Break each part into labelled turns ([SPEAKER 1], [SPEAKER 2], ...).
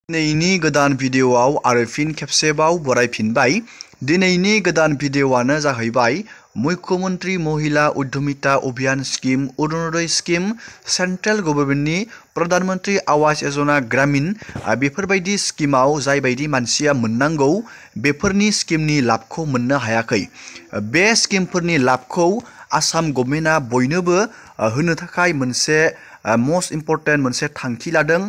[SPEAKER 1] दिनैनि गोदान भिडिअआव आरो फिन खेबसेबाव बरायफिनबाय। दिनैनि गोदान भिडिअआनो जाहैबाय मुख्यमंत्री महिला उद्यमिता अभियान स्कीम अरुणोदय स्कीम सेंट्रल गभर्नमेंटनि प्रधानमंत्री आवास योजना ग्रामीण बेफोरबायदि स्कीमाव जायबायदि मानसिया मोननांगौ बेफोरनि स्कीमनि लाभखौ मोननो हायाखै। बे स्कीमफोरनि लाभखौ आसाम गभर्नमेन्टआ बयनोबो होनो थाखाय मोनसे मोस्ट इम्पर्टेन्ट मोनसे थांखि लादों।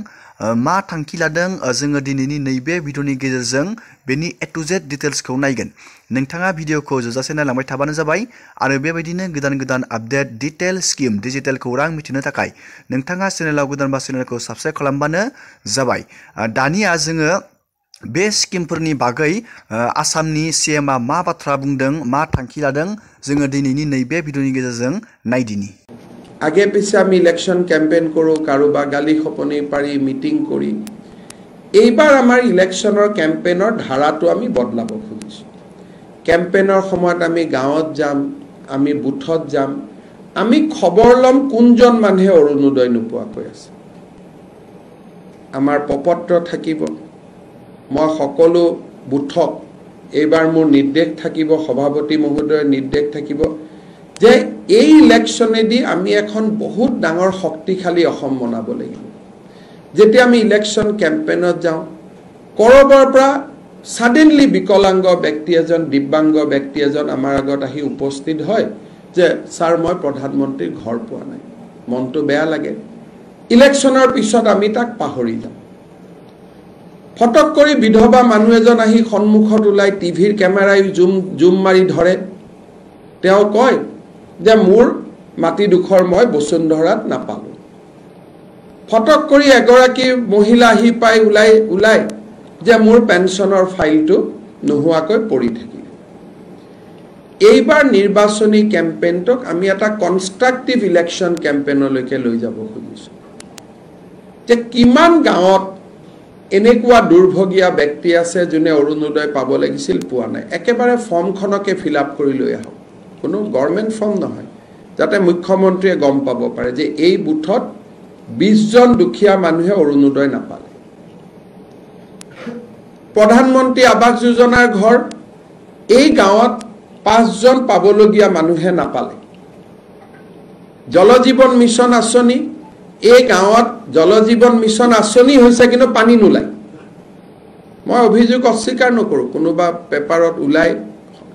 [SPEAKER 1] मा थांखि लादों जोङो दिनैनि नैबे भिडिअनि गेजेरजों बेनि ए टु जेड डिटेल्सखौ नायगोन। नोंथाङा भिडिअखौ जोबजासे नायलांबाय थाबानो जाबाय आरो बेबायदिनो गोदान गोदान आपडेट डिटेल स्कीम डिजिटेल खौरां मिथिनो थाखाय नोंथाङा चेनेलाव गोदानबा चेनेलखौ साबस्क्राइब खालामबानो जाबाय। दानिया जोङो बे स्कीमफोरनि बागै आसामनि सीएमआ मा बाथ्रा बुंदों मा थांखि लादों जोङो दिनैनि नैबे भिडिअनि गेजेरजों नायदिनि।
[SPEAKER 2] आगे पिछे आमी इलेक्शन कैम्पेन करो कारोबा गाली खपनी पारी मीटिंग करी এইবাৰ আমাৰ ইলেকশনৰ কেম্পেইনৰ ধাৰাটো আমি বদলাব খুজিছো। কেম্পেইনৰ সময়ত আমি গাঁৱত যাম, আমি বুথত যাম, আমি খবৰ লম কোনজন মানুহে অৰুণোদয় নোপোৱাকৈ আছে। আমাৰ পপত্ৰ থাকিব, মই সকলো বুথক এইবাৰ মোৰ নিৰ্দেশ থাকিব, সভাপতি মহোদয়ৰ নিৰ্দেশ থাকিব যে এই ইলেকশনেদি আমি এখন বহুত ডাঙৰ শক্তিশালী অসম বনাব লাগিব। যেতিয়া আমি ইলেকশন কেম্পেইনত যাওঁ কৰবাৰ পৰা সাডেনলি বিকলাঙ্গ ব্যক্তি এজন দিব্যাঙ্গ ব্যক্তি এজন আমাৰ আগত আহি উপস্থিত হয় যে স্যাৰ মই প্ৰধানমন্ত্ৰীৰ ঘৰ পোৱা নাই, মনটো বেয়া লাগে। ইলেকশনৰ পিছত আমি তাক পাহৰি যাওঁ। ফটক কৰি বিধৱা মানুহ এজন আহি সন্মুখত ওলাই টিভিৰ কেমেৰাই জুম মাৰি ধৰে। তেওঁ কয় যে মোৰ মাটি দুখৰ মই বসুন্ধৰাত নাপালো। ফটক কৰি এগৰাকী মহিলা আহি পাই ওলাই যে মোৰ পেনশনৰ ফাইলটো নোহোৱাকৈ পৰি থাকিল। এইবাৰ নিৰ্বাচনী কেম্পেইনটোক আমি এটা কনষ্ট্ৰাকটিভ ইলেকশন কেম্পেইনলৈকে লৈ যাব খুজিছো যে কিমান গাঁৱত এনেকুৱা দুৰ্ভগীয়া ব্যক্তি আছে যোনে অৰুণোদয় পাব লাগিছিল পোৱা নাই। একেবাৰে ফৰ্মখনকে ফিল আপ কৰি লৈ আহক, কোনো গভৰ্নমেন্ট ফৰ্ম নহয়, যাতে মুখ্যমন্ত্ৰীয়ে গম পাব পাৰে যে এই বুথত 20 জন দুখীয়া মানুহে অৰুণোদয় নাপালে। প্ৰধানমন্ত্ৰী আৱাস যোজনাৰ ঘৰ এই গাঁৱত 5 জন পাবলগীয়া মানুহে নাপালে। জল জীৱন মিছন আঁচনি এই গাঁৱত জল জীৱন মিছন আঁচনি হৈছে কিন্তু পানী নোলায়। মই অভিযোগ অস্বীকাৰ নকৰোঁ, কোনোবা পেপাৰত ওলাই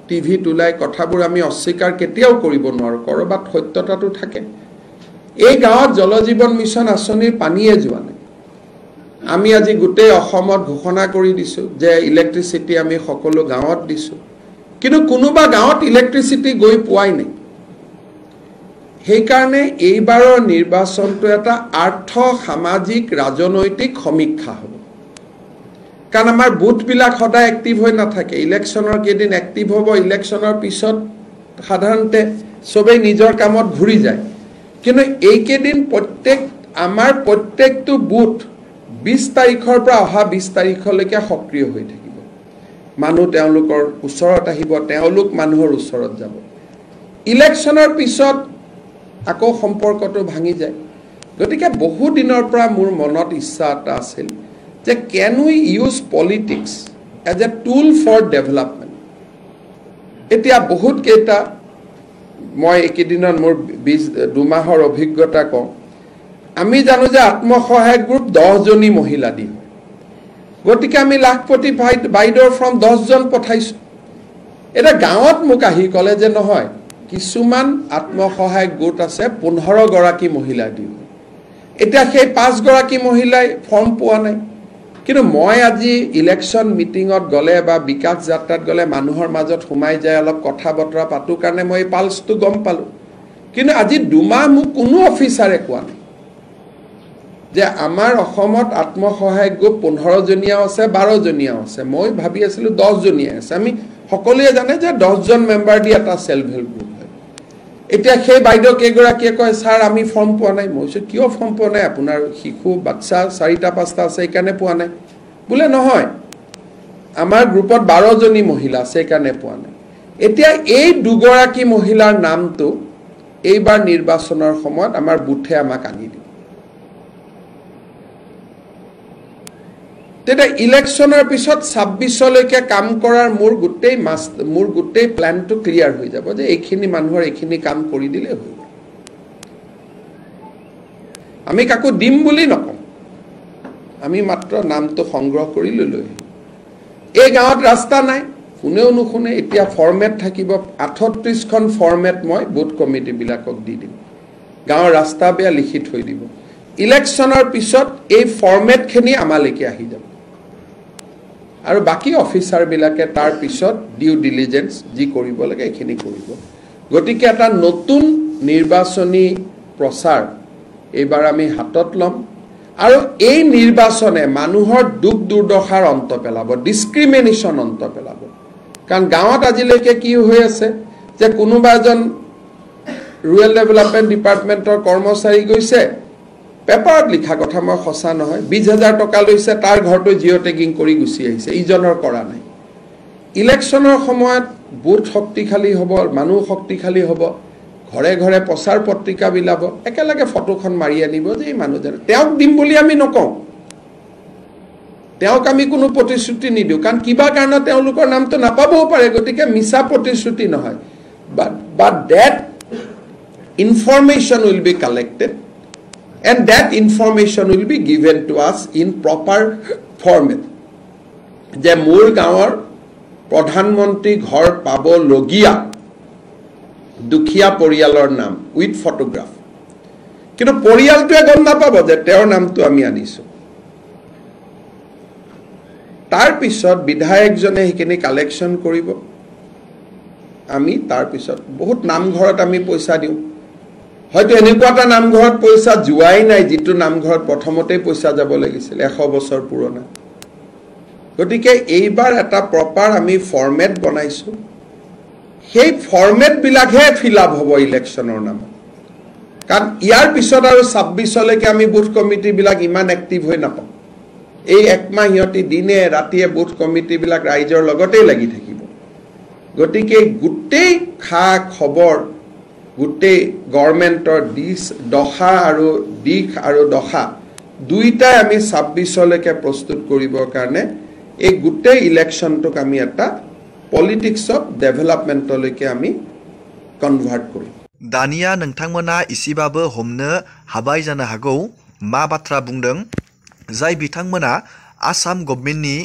[SPEAKER 2] টিভিত ওলাই কথাবোৰ আমি অস্বীকাৰ কেতিয়াও কৰিব নোৱাৰো, কৰবাত সত্যতাটো থাকে। এই গাঁৱত জল জীৱন মিছন আঁচনিৰ পানীয়ে যোৱা নাই। আমি আজি গোটেই অসমত ঘোষণা কৰি দিছো যে ইলেক্ট্ৰিচিটি আমি সকলো গাঁৱত দিছো, কিন্তু কোনোবা গাঁৱত ইলেক্ট্ৰিচিটি গৈ পোৱাই নাই। সেইকাৰণে এইবাৰৰ নিৰ্বাচনটো এটা আৰ্থ সামাজিক ৰাজনৈতিক সমীক্ষা হ'ব। কাৰণ আমাৰ বুথবিলাক সদায় এক্টিভ হৈ নাথাকে। ইলেকশনৰ কেইদিন এক্টিভ হ'ব, ইলেকশনৰ পিছত সাধাৰণতে সবেই নিজৰ কামত ঘূৰি যায়। কিন্তু এইকেইদিন আমাৰ প্ৰত্যেকটো বুথ 20 তাৰিখৰ পৰা অহা 20 তাৰিখলৈকে সক্ৰিয় হৈ থাকিব। মানুহ তেওঁলোকৰ ওচৰত আহিব, তেওঁলোক মানুহৰ ওচৰত যাব। ইলেকশনৰ পিছত আকৌ সম্পৰ্কটো ভাঙি যায়। গতিকে বহু দিনৰ পৰা মোৰ মনত ইচ্ছা এটা আছিল যে can we use politics as a tool for development। এতিয়া বহুত কেইটা মই এইকেইদিনত মোৰ 2 মাহৰ অভিজ্ঞতা কওঁ। আমি জানো যে আত্মসহায়ক গ্ৰুপ 10 জনী মহিলা দি হয়, গতিকে আমি লাখপতি বাইদেউৰ ফ্ৰম 10 জন পঠাইছো। এটা গাঁৱত মোক আহি ক'লে যে নহয়, কিছুমান আত্মসহায়ক গোট আছে 15 গৰাকী মহিলা দি হয়। এতিয়া সেই 5 গৰাকী মহিলাই ফৰ্ম পোৱা নাই। কিন্তু মই আজি ইলেকশন মিটিঙত গ'লে বা বিকাশ যাত্ৰাত গ'লে মানুহৰ মাজত সোমাই যায়, অলপ কথা বতৰা পাতো কাৰণে মই পালছটো গম পালো। কিন্তু আজি 2 মাহ মোক কোনো অফিচাৰে কোৱা নাই যে আমাৰ অসমত আত্মসহায়ক গ্ৰুপ 15 জনীয়াও আছে, 12 জনীয়াও আছে। মই ভাবি আছিলো 10 জনীয়া আছে। আমি সকলোৱে জানে যে 10 জন মেম্বাৰ দি এটা সেলফ হেল্প গ্ৰুপ হয়। এতিয়া সেই বাইদেউ কেইগৰাকীয়ে কয় স্যাৰ আমি ফৰ্ম পোৱা নাই। মই কৈছো কিয় ফৰ্ম পোৱা নাই? আপোনাৰ শিশু বাচ্চা 4টা-5টা আছে সেইকাৰণে পোৱা নাই। বোলে নহয়, আমাৰ গ্ৰুপত 12 জনী মহিলা আছে সেইকাৰণে পোৱা নাই। এতিয়া এই 2 গৰাকী মহিলাৰ নামটো এইবাৰ নিৰ্বাচনৰ সময়ত আমাৰ বুথে আমাক আনি দিব। তেতিয়া ইলেকশ্যনৰ পিছত 26লৈকে কাম কৰাৰ মোৰ গোটেই প্ল্যানটো ক্লিয়াৰ হৈ যাব যে এইখিনি মানুহৰ এইখিনি কাম কৰি দিলে হৈ গ'ল আমি কাকো দিম বুলি নকওঁ আমি মাত্ৰ নামটো সংগ্ৰহ কৰি লৈ এই গাঁৱত ৰাস্তা নাই কোনেও নুশুনে এতিয়া ফৰ্মেট থাকিব 38খন ফৰ্মেট মই বুথ কমিটি বিলাকক দি দিম গাঁৱৰ ৰাস্তা বেয়া লিখি থৈ দিব ইলেকশ্যনৰ পিছত এই ফৰ্মেটখিনি আমালৈকে আহি যাব আৰু বাকি অফিচাৰ বিলাকে তাৰ পিছত ডিউ ডিলিজেন্স যি কৰিব লাগে এখিনি কৰিব গতিকে এটা নতুন নিৰ্বাচনী প্ৰচাৰ এইবাৰ আমি হাতত লম আৰু এই নিৰ্বাচনে মানুহৰ দুখ দুৰ্দশাৰ অন্ত পেলাব ডিসক্ৰিমিনেশন অন্ত পেলাব কাৰণ গাঁৱত আজিলৈকে কি হৈ আছে যে কোনোবা এজন ৰুৰেল ডেভেলপমেন্ট ডিপাৰ্টমেন্টৰ কৰ্মচাৰী গৈছে পেপাৰত লিখা কথা মই সঁচা নহয় 20000 টকা লৈছে তাৰ ঘৰটো জিঅ টেগিং কৰি গুছি আহিছে ইজনৰ কৰা নাই ইলেকশ্যনৰ সময়ত বুথ শক্তিশালী হ'ব মানুহ শক্তিশালী হ'ব ঘৰে ঘৰে প্ৰচাৰ পত্ৰিকা বিলাব একেলগে ফটোখন মাৰি আনিব যে এই মানুহজন তেওঁক দিম বুলি আমি নকওঁ তেওঁক আমি কোনো প্ৰতিশ্ৰুতি নিদিও কাৰণ কিবা কাৰণত তেওঁলোকৰ নামটো নাপাবও পাৰে গতিকে মিছা প্ৰতিশ্ৰুতি নহয় but that information will be collected and that information will be given to us in proper format যে মোৰ গাঁৱৰ প্ৰধানমন্ত্ৰী ঘৰ পাব লগিয়া দুখিয়া পৰিয়ালৰ নাম উইথ ফটোগ্ৰাফ কিন্তু পৰিয়ালটোৱে গম নাপাব যে তেওঁৰ নামটো আমি আনিছো তাৰ পিছত বিধায়কজনে হিকিনি কালেকশন কৰিব আমি তাৰ পিছত বহুত নামঘৰত আমি পইচা দিও হয়তো এনেকুৱা এটা নামঘৰত পইচা জুৱাই নাই যেটো নামঘৰত প্ৰথমতে পইচা যাব লাগিছিল 100 বছৰ পুৰণা গতিকে এইবাৰ এটা প্ৰপাৰ আমি ফৰ্মেট বনাইছো সেই ফৰ্মেট বিলাকহে ফিলআপ হ'ব ইলেকশ্যনৰ নাম কাৰণ ইয়াৰ পিছত আৰু 26 লৈকে আমি বুথ কমিটি বিলাক ইমান এক্টিভ হৈ নাপাম এই একমাহিয়তি দিনে ৰাতিয়ে বুথ কমিটি বিলাক ৰাইজৰ লগতেই লাগি থাকিব গতিকে গুটেই খা খবৰ গুটেই গভৰ্ণমেণ্টৰ দশা আৰু দিশ আৰু দশা দুইটাই আমি 26 লৈকে প্ৰস্তুত কৰিবৰ কাৰণে এই গুটেই ইলেকশ্যনটোক আমি এটা politics of development লৈকে আমি কনভার্ট করি
[SPEAKER 1] দানিয়া नोंथांमोना इसिबाबो हमनो हाबाय जानो हागौ मा बाथ्रा बुंदों जाय बिथांमोना आसाम गभर्नमेन्टनि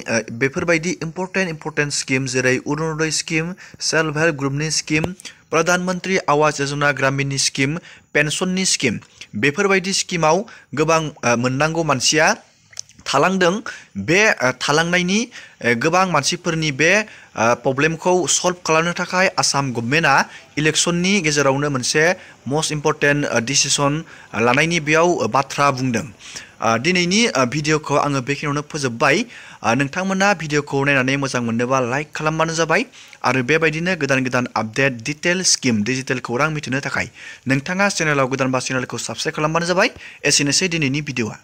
[SPEAKER 1] बेफोरबायदि इम्पोर्टेन्ट स्किम जेरै अरुणोदय स्किम सेल्फ हेल्प ग्रुपनि स्किम प्रधानमंत्री आवास योजना ग्रामीणनि स्किम पेन्सननि स्किम बेफोरबायदि स्किमाव गोबां मोननांगौ मानसिया थालांदों बे थालांनायनि गोबां मानसिफोरनि बे प्रब्लेमखौ सल्व खालामनो थाखाय आसाम गभर्नमेन्टआ इलेक्शननि गेजेरावनो मोनसे मोस्ट इम्पोर्टेन्ट डिसिजन लानायनि बेयाव बाथ्रा बुंदों दिनैनि भिडिअखौ आङो बेखिनियावनो फोजोबबाय नोंथांमोना भिडिअखौ नायनानै मोजां मोनोबा लाइक खालामबानो जाबाय आरो बेबायदिनो गोदान आपडेट डिटेल स्किम डिजिटेल खौरां मिथिनो थाखाय नोंथाङा चेनेलाव गोदानबा चेनेलखौ साबस्क्राइब खालामबानो जाबाय एसेनोसै दिनैनि भिडिअआ